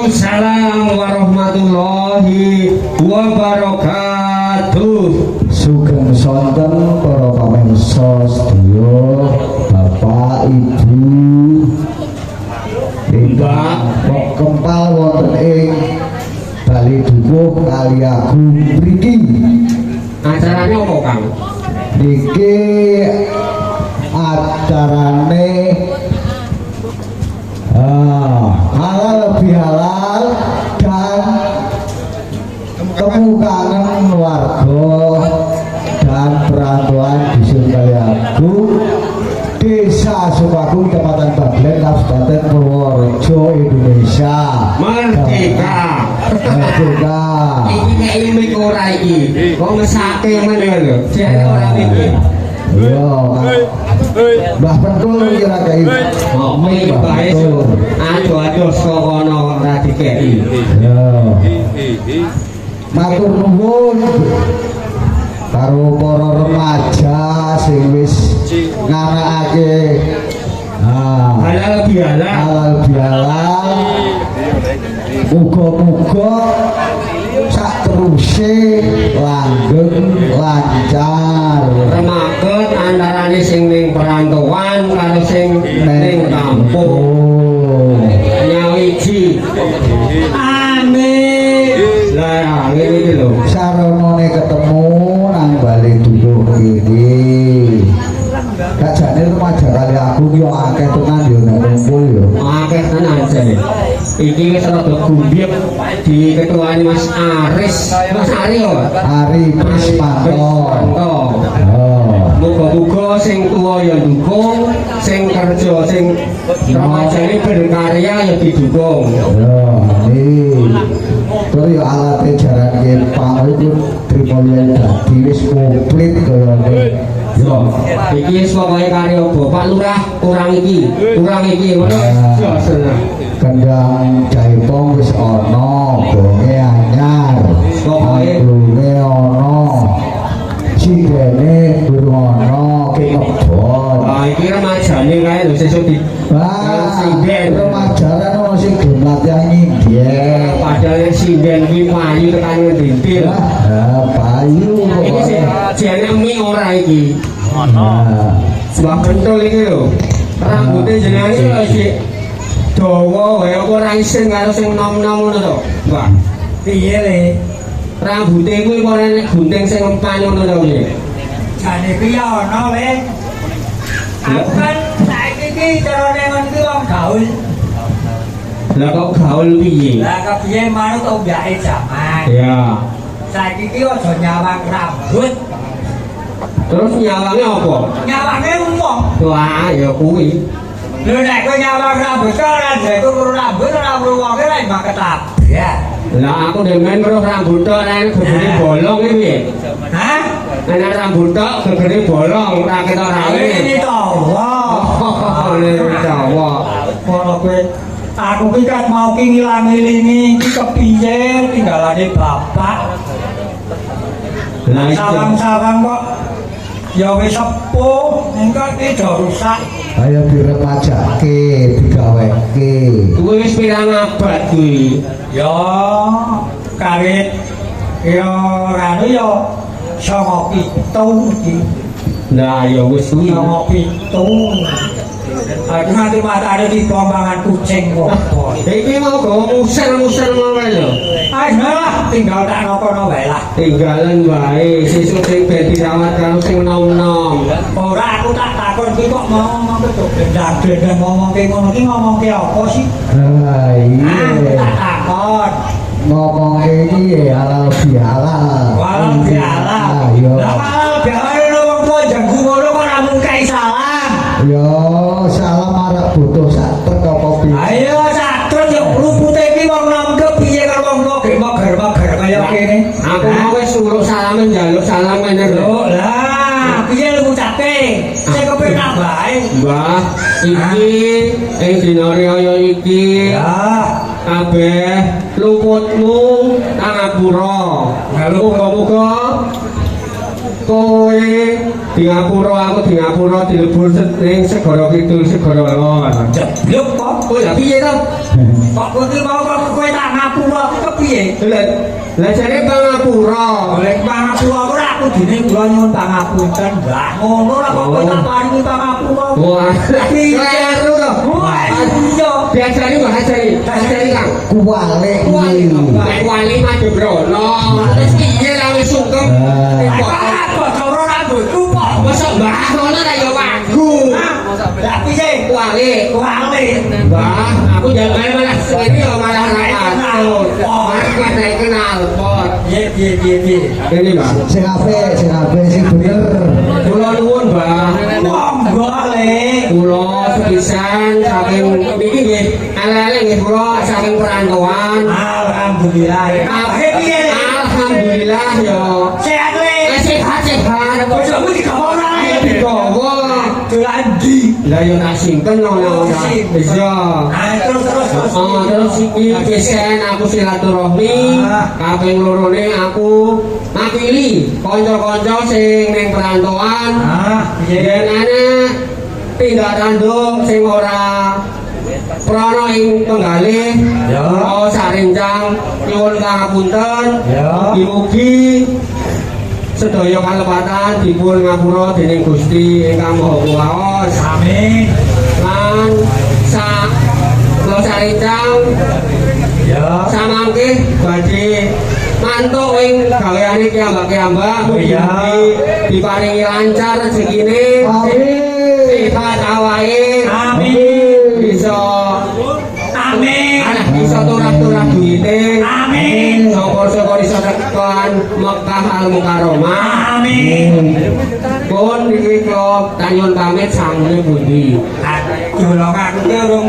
Waalaikumsalam warahmatullahi wabarakatuh. Sugeng sonten para pamirsa sedaya, Bapak Ibu ingkang kempal wonten ing Bali Dukuh Kali Agung mriki. Acaranya apa, Kang? Niki acarane halal bihalal dan temu kangen warga dan perantauan Dusun Kali Agung, Desa Sukagung, Kecamatan Baglen, Kabupaten Purworejo, Indonesia. Merdeka. Merdeka. Iki nek ilmu ora iki. Kok mesake men lho. Jare ora iki. Iya. Mbah Pentul kira kayak Oh, bae. Aduh saka kono ora dikeki. Ya. Matur nuwun karo para remaja sing wis nganakake halal bihalal. halal bihalal. Muga-muga sak teruse langgeng lancar. Remaket antarane sing ning perantauan karo sing ning kampung. Nyawiji. Amin. Lah ngene iki lho. Saronone ketemu nang Bali Dukuh iki. Kajane remaja Kali Agung yo akeh tenan yo nek ngumpul yo. Akeh tenan jane. Iki wis rada gumbyek diketuani Mas Aris. Mas Ari yo. Ari Prismanto. Oh. Oh. Muga-muga sing tuwa ya dukung, sing kerja sing remajane berkarya ya didukung. Ya, amin. Terus ya alatnya jaraknya pang itu Tripoli dadi wis komplit kaya Yo, iki wis pokoke karya Bapak Lurah kurang iki ngono. Yo seneng. Kendang jaipong wis ana, bonge anyar. Pokoke ana. Sidene durung ki ngebon. Ah iki remajane kae lho sesuk di sinden. Remaja kan ono sing gelem latihan nyindir. Padahal sinden kuwi payu tekan ngendil. Payu Iki sing jane mi ora iki. Sebab Pentul iki lho. Rambute jenenge lho sik dawa wae apa ora isin karo sing nom-nom ngono to. Mbak. Piye le? Rambute kuwi kok nek gunting sing empan ngono to piye? Jane ki ya ono le. Aku kan saiki ki carane ngono ki wong gaul. Lah kok gaul piye? Lah kepiye manut obyake jaman. Ya. Saiki ki aja nyawang rambut. Terus nyawange apa? Nyawange wong. Wah, ya kuwi. Lho nek kowe nyawang rambut ora ndek rambut ora wonge lek maketap. Ya. Lah aku demen karo rambut tok nek gegere bolong iki piye? Hah? Nek rambut tok gegere bolong ora ketok raine. Ini to. Wah. Ini Jawa. Ora kowe aku ki kan mau ki ngilang-ilingi iki kepiye tinggalane bapak. Lah iki Sawang-sawang kok ya wis sepuh, engko iki do rusak. Ayo diremajake, digaweke. kuwi wis pirang abad kuwi. Ya kawit ya anu ya 97 iki. Lah ya wis kuwi. 97. Aku nanti matane dibombangan kucing kok. Iki mau gawa musel-musel ngono lho. Lah tinggal tak nokono wae lah. Tinggalan wae sesuk sing ben dirawat karo sing nom-nom. Ora aku tak takon ki kok ngomong ketok bendang-bendang ngomongke ngono ki ngomongke apa sih? Ah Aku tak iya. takon. Ngomong ini halal bihalal. Walau bihalal. Ayo. Lah walau bihalal wong tuwa janggu ngono kok ora mung kai salam. Yo salam arek butuh sak truk apa piye? Ayo satruk yo lupute iki wong nom kepiye karo wong tuwa gek mager-mager kaya kene. Aku mau wis suruh salam njaluk salam ngene lho. Lho lah, piye lu ngucape? Sing kepenak bae. Mbah, iki ing dina riyaya iki Ya, kabeh luputmu ngapura. Muga-muga kowe di ngapura aku di ngapura dilebur ning segara kidul segara lor. Jeblok kok. Kowe lha piye to? Kok kowe ki mau kok kowe tak ngapura aku kepiye? Lah jane Bang Ngapura. Oleh pangapura ora aku dene kula nyuwun pangapunten, Mbah. Ngono lah kok kowe tak paringi pangapura. Wah, kleru to. Wah, iya. Biasane Mbah Hajari Kang. kuwalik Wali Madebrono. Terus piye ra wis sungkem. Apa cara ora boku kok. Masa Mbah ngono ta ya wagu. Lah piye? Wali. Wale. Mbah, aku jangan malah sini ya malah rakatut. Malah naik kenal pot. Piye. Ini Mbah. sing apik sing bener Kula nuwun Mbah. Monggo le. Kula sepisan saking niki nggih. Ale-ale nggih kula saking perantauan. Alhamdulillah. Piye? Alhamdulillah ya. Sehat le. Sehat. Bojomu digawa ora le. Digawa. Dolan ndi? Lah yo nak simpen ngono. Iya. Terus. Terus iki pesen aku silaturahmi. Kaping lorone aku makili kanca-kanca sing ning perantauan. Yen ana tindak tanduk sing ora prana ing penggalih kula sarencang nyuwun pangapunten. Mugi-mugi sedaya kalepatan dipun ngapura dening Gusti ingkang Maha Kuwaos. Amin. Lan kula sarencang samangke badhe mantuk ing gaweane kiambak-kiambak mugi diparingi lancar rezekine. Sehat awake. Amin. Bisa Amin. bisa turah-turah duite. Amin. Syukur-syukur iso tekan Mekah Al Mukarramah. Amin. Pun iki kula tanyun pamit sangune pundi. Jolong aku ki urung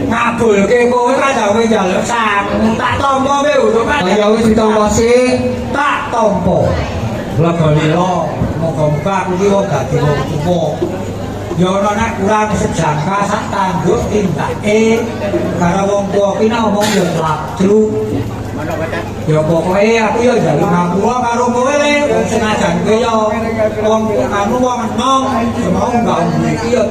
ngabulke kowe kadang njaluk sak. Tak tampa kowe urung Kaya wis ditampa sik. tak tampa. Lega-lega muga-muga aku ki wong dadi wong tuwa. Ya ana nek kurang sejangka sak tangguk tindake karo wong tuwa ki nek omong ya tlak-tluk. Ya pokoke aku ya njaluk ngapura karo kowe le. Senajan kowe ya wong anu wong enom, mau enggak iki ya.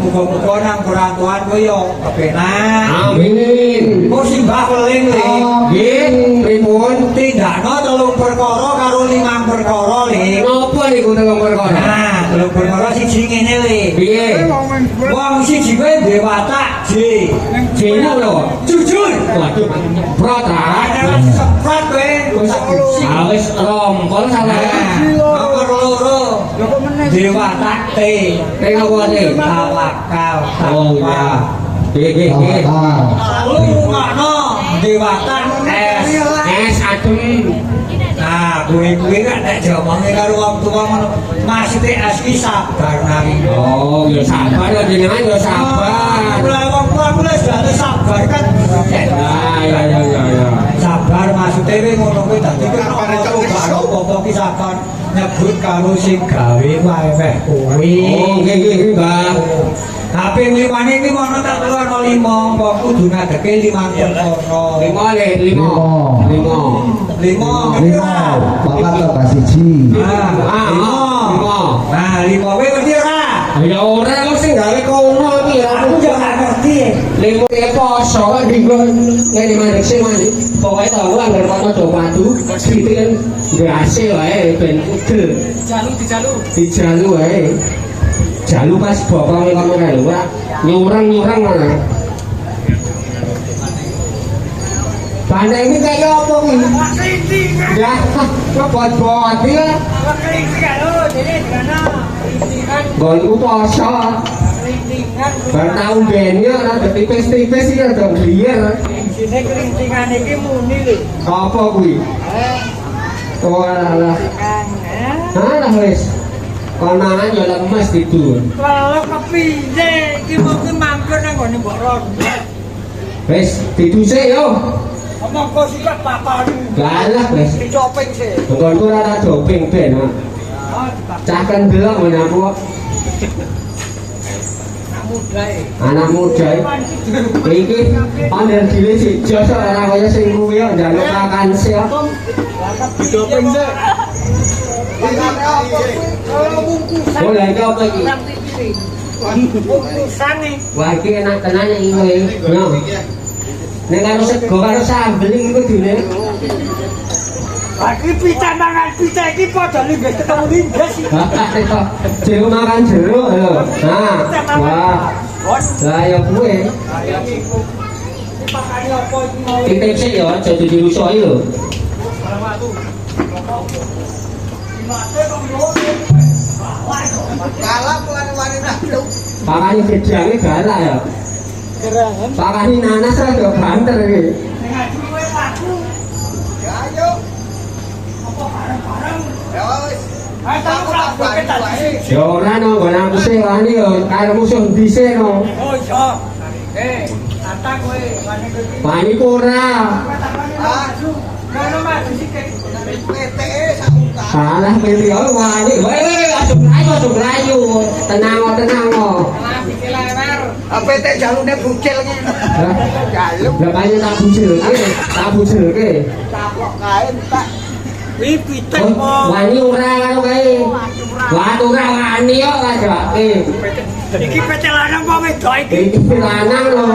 Muga-muga nang perantauan kowe ya kepenak. Amin. Kok simbah weling le. Nggih, pripun? Tindakno 3 perkara karo 5 perkara le. Napa niku telung perkara? Nah, 3 perkara siji ngene le. Piye? Wong siji kowe duwe watak J. Jene lho. Jujur. Waduh, prota. Ada seprat kowe wis kursi. Wis rompol salah. Nomor loro. Dewa tak T. Teng apa ne? Tawakal. Oh iya. Nggih. Lalu makna Dewa tak S. Es adem. Nah, kuwi kan nek diomongi karo wong tuwa ngono. Maksude S ki sabar nari. Oh, ya sabar ya jenengan ya sabar. Mulai wong tuwa mulai sudah sabar kan. Ya. Sabar maksudnya kowe ngono kowe dadi karo apa ki sabar nyebut karo sing gawe wae meh kuwi. Oh, nggih, Mbah. Tapi limane iki ono tak telu ono 5, kok kudu ngadeke 5 perkara. 5 le, 5. 5. bapak tambah siji Nah, 5. Nah, 5 kowe ngerti ora? Ya ora kok sing gawe kono iki ya. Aku yo gak ngerti. Limo e poso kok dinggo ngene mandek sing mandi. Pokoke tahu anggar kono do padu, sithik grase wae ben udel. Dijalu wae. Jalu pas bapak kono kae lho, nyurang ngono. Pandai ini kayak apa ini? Ya, ngebot-bot ya. Golku poso. Bertahun bennya, ada tipis-tipis ini ada biar. Sini kerintingan iki muni lho. Apa kuwi? Oh alah. Alah wis. Konangan ya lemes tidur. Kalau kepiye iki mungkin mangkon nang gone mbok ron. Wis didusik yo. Omong kok sik papan. Galah wis. Dicopeng sih. Engko ora doping ben. Cah kendel menawa. Anak muda iki pandel dile sih jasa ora kaya sing kuwi yo njaluk makan sih. Doping sih. Boleh iki apa iki? Wah iki enak tenan iki kowe. Yo. Nek karo sego karo sambel iki kudune. Lagi pita mangan pita iki padha linggih ketemu linggih. Jeruk makan jeruk lho. Nah. Wah. Lah ya kuwe. Titip sih ya aja dirusoi lho. Galak wanita lho. Pakane gedange galak ya. Pakane nanas rada banter iki. Ya ayo. Apa bareng-bareng? Ya wis. Ayo tak kita Ya ora no, nggon aku sing wani yo karo musuh dhisik no. Oh iya. Ata kowe wani iki. Wani ku ora. Kono maju sikit. PTE sauta. Salah pilih yo wani. Weh, aja mlayu. Tenang kok. PT jalune bucil iki. Jaluk. Lah kaya tak bujulke. Capok kae tak. Wi pitek Oh, wani ora karo kae. Watu ora wani yo ajake. Iki PT lanang apa wedok iki? Iki lanang lho.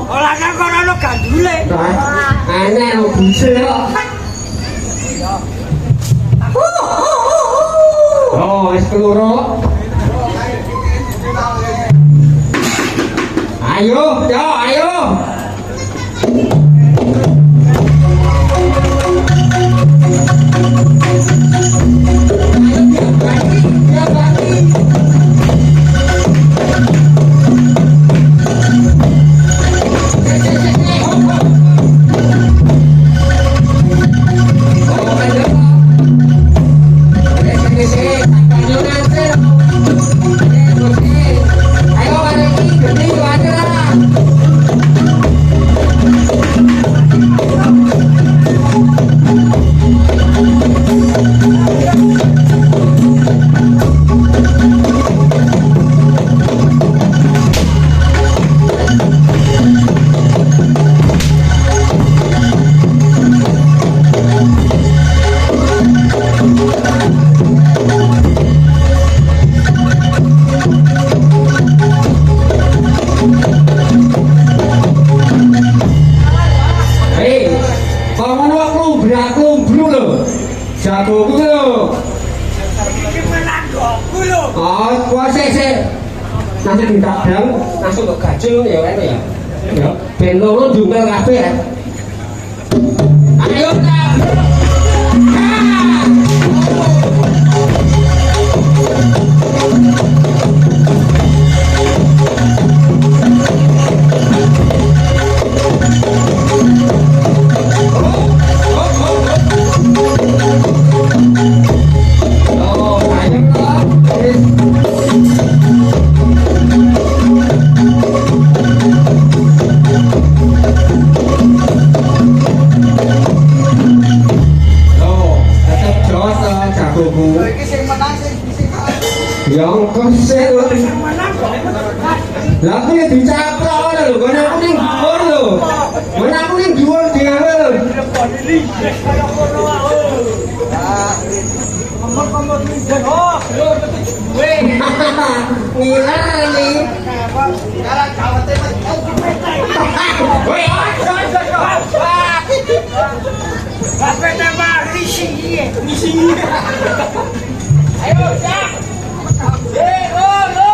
Oh lanang kono ono gandule. Ana lho bujul kok. Oh, wis keloro. Ayo, yo, ayo. Jagoku lho. Iki menanggoku lho. Oh, kuwi sik. Nanti ditadang, langsung kok gajul ya kan ya. Ya, ben loro dumel kabeh ya. Ayo ta. Yang kesel lah aku yang dicaplok lho, kan aku ning dhuwur lho. Kan aku ning dhuwur dhewe lho. Ngomong-ngomong linggih. Oh, lho mesti duwe. Ngiler iki. Jalan jawate Woi, Bapak tambah risi. Ayo, Cak. Lo.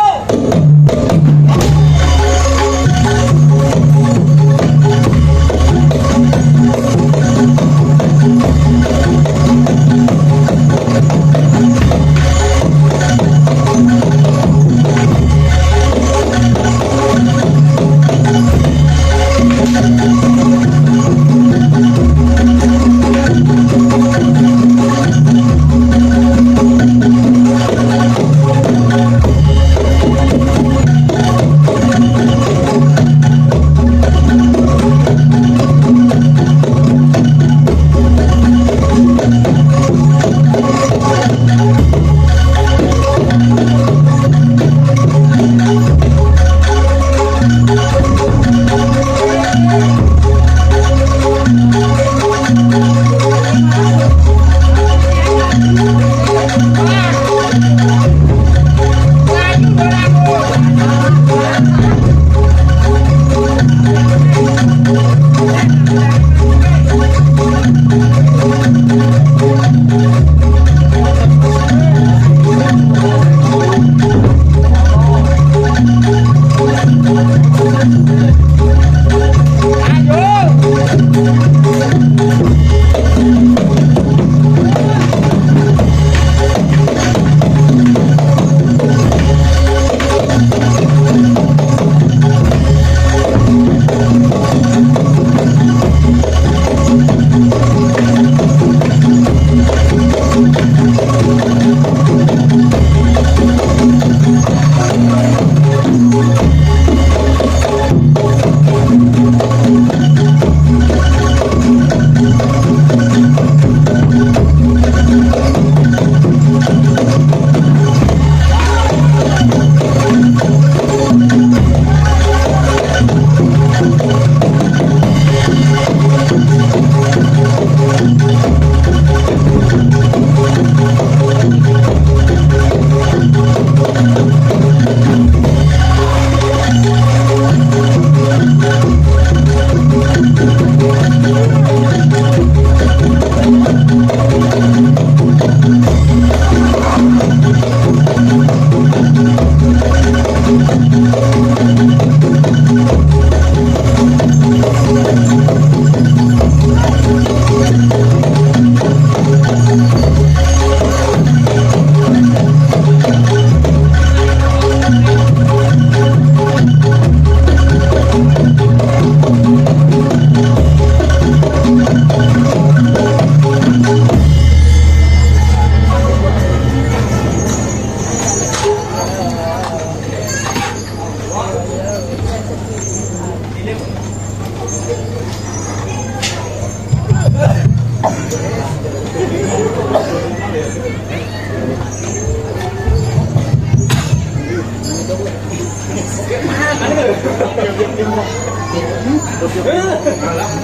Hãy subscribe cho kênh Ghiền Mì Gõ để không bỏ lỡ